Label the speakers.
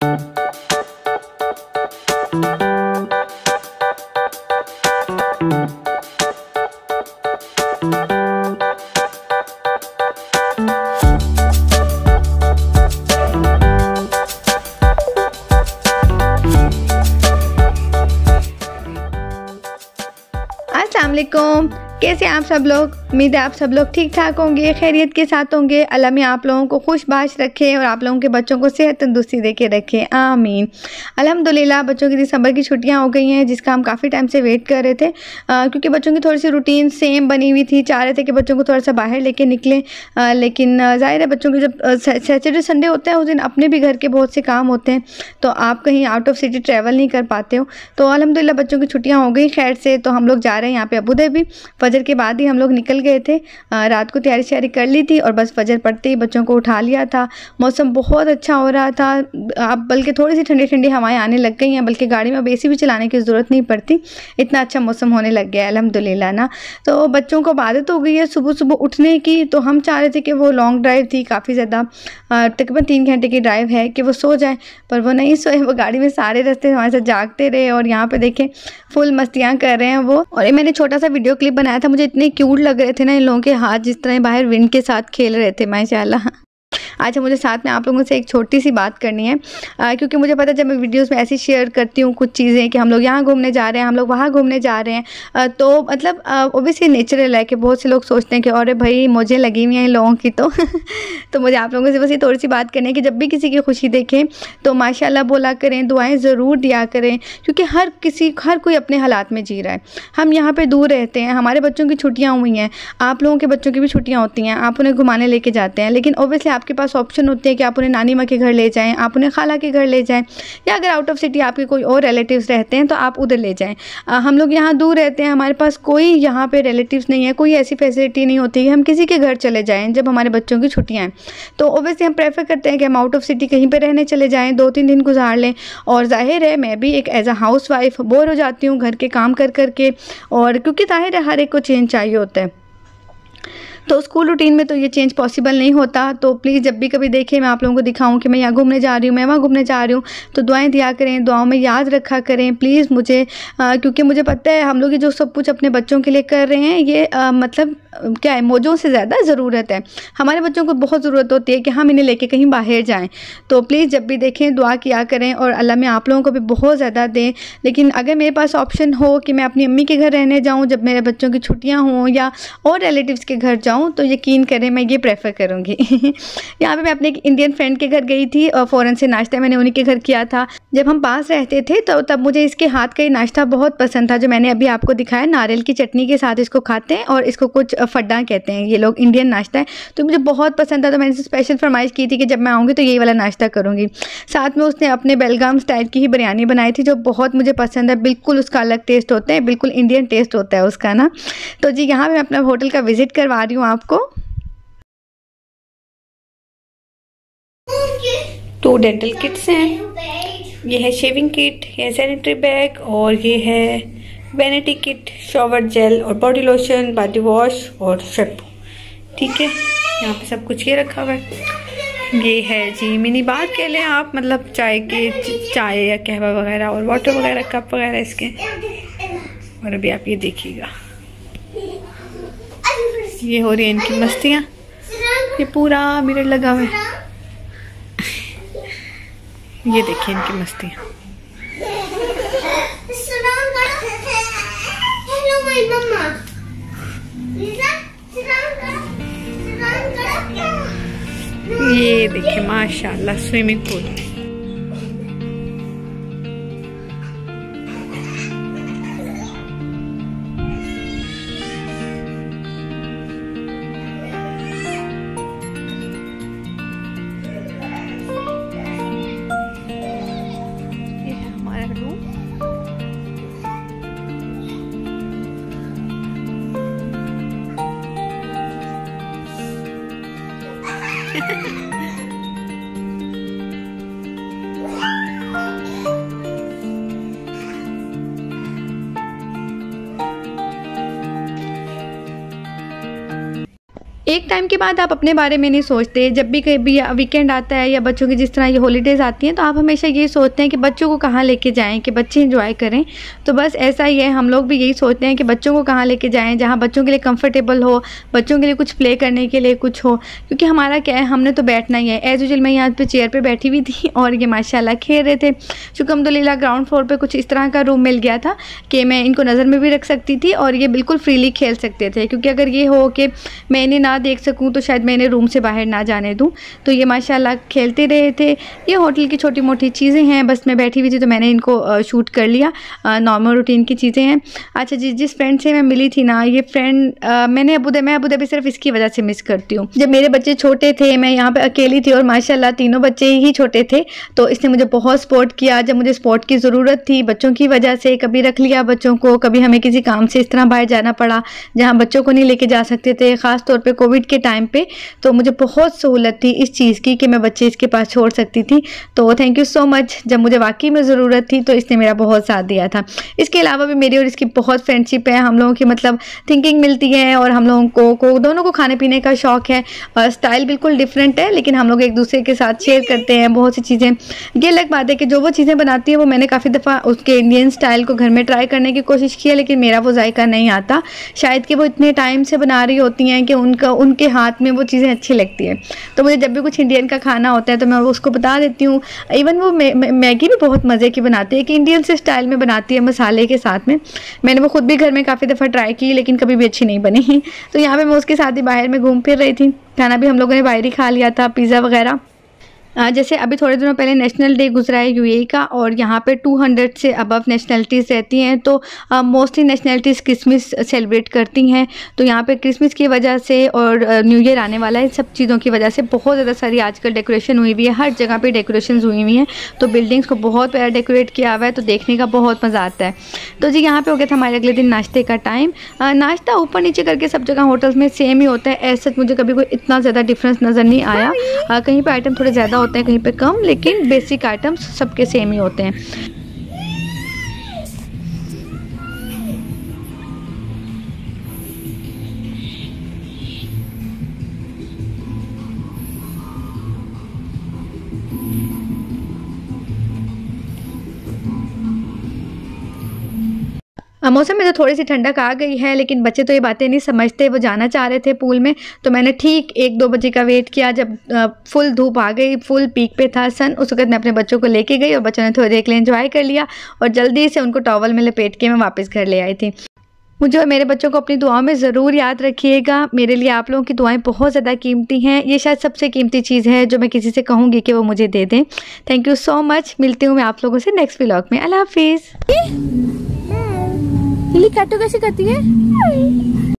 Speaker 1: अस्सलाम वालेकुम, कैसे आप सब लोग। उम्मीद है आप सब लोग ठीक ठाक होंगे, खैरियत के साथ होंगे। अल्लाह में आप लोगों को खुशबाश रखे और आप लोगों के बच्चों को सेहत तंदुरुस्ती दे के रखे, आमीन। अल्हम्दुलिल्लाह बच्चों की दिसंबर की छुट्टियां हो गई हैं, जिसका हम काफ़ी टाइम से वेट कर रहे थे, क्योंकि बच्चों की थोड़ी सी रूटीन सेम बनी हुई थी। चाह रहे थे कि बच्चों को थोड़ा सा बाहर लेके निकलें, लेकिन ज़ाहिर है बच्चों के जब सैटरडे संडे होता है उस दिन अपने भी घर के बहुत से काम होते हैं, तो आप कहीं आउट ऑफ सिटी ट्रैवल नहीं कर पाते हो। तो अल्हम्दुलिल्लाह बच्चों की छुट्टियाँ हो गई खैर से, तो हम लोग जा रहे हैं यहाँ पे अबू धाबी। फजर के बाद ही हम लोग निकल गए थे, रात को तैयारी श्यारी कर ली थी और बस फजर पड़ते ही बच्चों को उठा लिया था। मौसम बहुत अच्छा हो रहा था, अब बल्कि थोड़ी सी ठंडी ठंडी हवाएं आने लग गई हैं, बल्कि गाड़ी में अब एसी भी चलाने की ज़रूरत नहीं पड़ती, इतना अच्छा मौसम होने लग गया है अल्हम्दुलिल्लाह ना। तो बच्चों को आदत हो गई है सुबह सुबह उठने की, तो हम चाह रहे थे कि वो लॉन्ग ड्राइव थी, काफ़ी ज़्यादा तकरीबन 3 घंटे की ड्राइव है, कि वो सो जाए, पर वो नहीं सोए। वो गाड़ी में सारे रास्ते हमारे साथ जागते रहे और यहाँ पे देखें फुल मस्तियाँ कर रहे हैं वो। और ये मैंने छोटा सा वीडियो क्लिप बनाया था, मुझे इतने क्यूट लग रहे थे ना इन लोगों के हाथ, जिस तरह बाहर विंड के साथ खेल रहे थे माशाल्लाह। अच्छा, मुझे साथ में आप लोगों से एक छोटी सी बात करनी है, क्योंकि मुझे पता है जब मैं वीडियोस में ऐसी शेयर करती हूँ कुछ चीज़ें कि हम लोग यहाँ घूमने जा रहे हैं, हम लोग वहाँ घूमने जा रहे हैं, तो मतलब ओबियसली नेचुरल है कि बहुत से लोग सोचते हैं कि अरे भाई मुझे लगी हुई हैं इन लोगों की तो मुझे आप लोगों से बस ये थोड़ी सी बात करनी है कि जब भी किसी की खुशी देखें तो माशाल्लाह बोला करें, दुआएं ज़रूर दिया करें, क्योंकि हर कोई अपने हालात में जी रहा है। हम यहाँ पर दूर रहते हैं, हमारे बच्चों की छुट्टियाँ हुई हैं, आप लोगों के बच्चों की भी छुट्टियाँ होती हैं, आप उन्हें घुमाने लेके जाते हैं, लेकिन ओबियसली आपके पास ऑप्शन होती है कि आप उन्हें नानी माँ के घर ले जाएं, आप उन्हें खाला के घर ले जाएं, या अगर आउट ऑफ सिटी आपके कोई और रिलेटिव्स रहते हैं तो आप उधर ले जाएं। हम लोग यहाँ दूर रहते हैं, हमारे पास कोई यहाँ पे रिलेटिव्स नहीं है, कोई ऐसी फैसिलिटी नहीं होती कि हम किसी के घर चले जाएं जब हमारे बच्चों की छुट्टियाँ हैं। तो ओबियसली हम प्रेफर करते हैं कि हम आउट ऑफ सिटी कहीं पर रहने चले जाएँ, 2-3 दिन गुजार लें। और जाहिर है मैं भी एक as a housewife bore हो जाती हूँ घर के काम कर करके, और क्योंकि जाहिर है हर एक को चेंज चाहिए होता है, तो स्कूल रूटीन में तो ये चेंज पॉसिबल नहीं होता। तो प्लीज़ जब भी कभी देखें मैं आप लोगों को दिखाऊं कि मैं यहाँ घूमने जा रही हूँ, मैं वहाँ घूमने जा रही हूँ, तो दुआएं दिया करें, दुआओं में याद रखा करें प्लीज़ मुझे, क्योंकि मुझे पता है हम लोग ये जो सब कुछ अपने बच्चों के लिए कर रहे हैं ये मतलब क्या है, मौजों से ज़्यादा ज़रूरत है। हमारे बच्चों को बहुत ज़रूरत होती है कि हम इन्हें लेके कहीं बाहर जाएँ। तो प्लीज़ जब भी देखें दुआ किया करें, और अल्लाह में आप लोगों को भी बहुत ज़्यादा दें। लेकिन अगर मेरे पास ऑप्शन हो कि मैं अपनी अम्मी के घर रहने जाऊँ जब मेरे बच्चों की छुट्टियाँ हों, या और रिलेटिव्स के घर जाऊँ, तो यकीन करें मैं ये प्रेफर करूँगी। यहाँ पे मैं अपने एक इंडियन फ्रेंड के घर गई थी और फ़ौरन से नाश्ता मैंने उन्हीं के घर किया था। जब हम पास रहते थे तो तब मुझे इसके हाथ का ये नाश्ता बहुत पसंद था, जो मैंने अभी आपको दिखाया, नारियल की चटनी के साथ इसको खाते हैं, और इसको कुछ फड्डा कहते हैं ये लोग, इंडियन नाश्ता है। तो मुझे बहुत पसंद था, तो मैंने इसे स्पेशल फरमाइश की थी कि जब मैं आऊँगी तो यही वाला नाश्ता करूँगी। साथ में उसने अपने बेलगाम स्टाइल की ही बिरयानी बनाई थी, जो बहुत मुझे पसंद है, बिल्कुल उसका अलग टेस्ट होता है, बिल्कुल इंडियन टेस्ट होता है उसका ना। तो जी यहाँ पर मैं अपना होटल का विज़िट करवा रही हूँ आपको। 2 डेंटल किट्स हैं, ये है शेविंग किट, ये है सैनिटरी बैग, और ये है वैनिटी किट, शॉवर जेल और बॉडी लोशन, बॉडी वॉश और शैम्पू। ठीक है, यहाँ पे सब कुछ ये रखा हुआ है। ये है जी मिनी बार कह लें आप, मतलब चाय या कहवा वगैरह और वाटर वगैरह, कप वगैरह इसके। और अभी आप ये देखिएगा, ये हो रही है इनकी मस्तियाँ, ये पूरा मिरर लगा हुआ है, ये देखिए इनकी मस्तियाँ। ये देखिए माशाल्लाह स्विमिंग पूल। ये है हमारा रूम। एक टाइम के बाद आप अपने बारे में नहीं सोचते। जब भी कभी वीकेंड आता है या बच्चों की जिस तरह ये हॉलीडेज़ आती हैं तो आप हमेशा ये सोचते हैं कि बच्चों को कहाँ लेके जाएं कि बच्चे इंजॉय करें। तो बस ऐसा ही है, हम लोग भी यही सोचते हैं कि बच्चों को कहाँ लेके जाएं जहाँ बच्चों के लिए कंफर्टेबल हो, बच्चों के लिए कुछ प्ले करने के लिए कुछ हो। क्योंकि हमारा क्या है, हमने तो बैठना ही है। एज़ यूजुअल मैं यहाँ पे चेयर पर बैठी हुई थी और ये माशाल्लाह खेल रहे थे। शुक्रिल्लाह ग्राउंड फ्लोर पर कुछ इस तरह का रूम मिल गया था कि मैं इनको नज़र में भी रख सकती थी और ये बिल्कुल फ्रीली खेल सकते थे। क्योंकि अगर ये हो कि मैं इन्हें ना देख सकूं तो शायद मैं इन्हें रूम से बाहर ना जाने दूं। तो ये माशाल्लाह खेलते रहे थे। ये होटल की छोटी मोटी चीज़ें हैं, बस मैं बैठी हुई थी तो मैंने इनको शूट कर लिया। नॉर्मल रूटीन की चीज़ें हैं। अच्छा जी, जिस फ्रेंड से मैं मिली थी ना, ये फ्रेंड मैं अबू धाबी सिर्फ इसकी वजह से मिस करती हूँ। जब मेरे बच्चे छोटे थे, मैं यहाँ पर अकेली थी और माशाल्लाह तीनों बच्चे ही छोटे थे, तो इसने मुझे बहुत सपोर्ट किया। जब मुझे सपोर्ट की ज़रूरत थी बच्चों की वजह से, कभी रख लिया बच्चों को, कभी हमें किसी काम से इस तरह बाहर जाना पड़ा जहाँ बच्चों को नहीं लेके जा सकते थे, ख़ास तौर पे कोविड के टाइम पे, तो मुझे बहुत सहूलत थी इस चीज़ की कि मैं बच्चे इसके पास छोड़ सकती थी। तो थैंक यू सो मच। जब मुझे वाकई में ज़रूरत थी तो इसने मेरा बहुत साथ दिया था। इसके अलावा भी मेरी और इसकी बहुत फ्रेंडशिप है। हम लोगों की मतलब थिंकिंग मिलती है और हम लोगों को दोनों को खाने पीने का शौक़ है। स्टाइल बिल्कुल डिफरेंट है लेकिन हम लोग एक दूसरे के साथ शेयर करते हैं बहुत सी चीज़ें। ये अलग बात है कि जो वो चीज़ें बनाती है वो मैंने काफ़ी दफ़ा उसके इंडियन स्टाइल को घर में ट्राई करने की कोशिश की है, लेकिन मेरा वो जायका नहीं आता। शायद कि वो इतने टाइम से बना रही होती हैं कि उनके हाथ में वो चीज़ें अच्छी लगती हैं। तो मुझे जब भी कुछ इंडियन का खाना होता है तो मैं उसको बता देती हूँ। इवन वो मैगी भी बहुत मज़े की बनाती है कि इंडियन से स्टाइल में बनाती है मसाले के साथ में। मैंने वो खुद भी घर में काफ़ी दफ़ा ट्राई की लेकिन कभी भी अच्छी नहीं बनी। तो यहाँ पर मैं उसके साथ ही बाहर में घूम फिर रही थी। खाना भी हम लोगों ने बाहर ही खा लिया था, पिज़्ज़ा वगैरह। जैसे अभी थोड़े दिनों पहले नेशनल डे गुजरा है यूएई का और यहाँ पे 200 से अबव नेशनलिटीज़ रहती हैं। तो मोस्टली नेशनलिटीज़ क्रिसमस सेलिब्रेट करती हैं। तो यहाँ पे क्रिसमस की वजह से और न्यू ईयर आने वाला है, सब चीज़ों की वजह से बहुत ज़्यादा सारी आजकल डेकोरेशन हुई हुई है। हर जगह पे डेकोरेशन हुई हुई हैं। तो बिल्डिंग्स को बहुत प्यारा डेकोरेट किया हुआ है, तो देखने का बहुत मज़ा आता है। तो जी यहाँ पर हो गया था हमारे अगले दिन नाश्ते का टाइम। नाश्ता ऊपर नीचे करके सब जगह होटल्स में सेम ही होता है। ऐसा मुझे कभी कोई इतना ज़्यादा डिफरेंस नज़र नहीं आया। कहीं पर आइटम थोड़े ज़्यादा होते हैं, कहीं पे कम, लेकिन बेसिक आइटम्स सबके सेम ही होते हैं। मौसम में तो थोड़ी सी ठंडक आ गई है, लेकिन बच्चे तो ये बातें नहीं समझते। वो जाना चाह रहे थे पूल में, तो मैंने ठीक 1-2 बजे का वेट किया। जब फुल धूप आ गई, फुल पीक पे था सन, उस वक्त मैं अपने बच्चों को लेके गई और बच्चों ने थोड़ी देर के लिए एंजॉय कर लिया और जल्दी से उनको टॉवल में लपेट के मैं वापस घर ले आई थी। मुझे और मेरे बच्चों को अपनी दुआओं में ज़रूर याद रखिएगा। मेरे लिए आप लोगों की दुआएं बहुत ज़्यादा कीमती हैं। ये शायद सबसे कीमती चीज़ है जो मैं किसी से कहूँगी कि वो मुझे दे दें। Thank you so much. मिलती हूँ मैं आप लोगों से नेक्स्ट व्लॉग में। अल्लाह हाफिज़।
Speaker 2: लिली काटो कैसे करती है?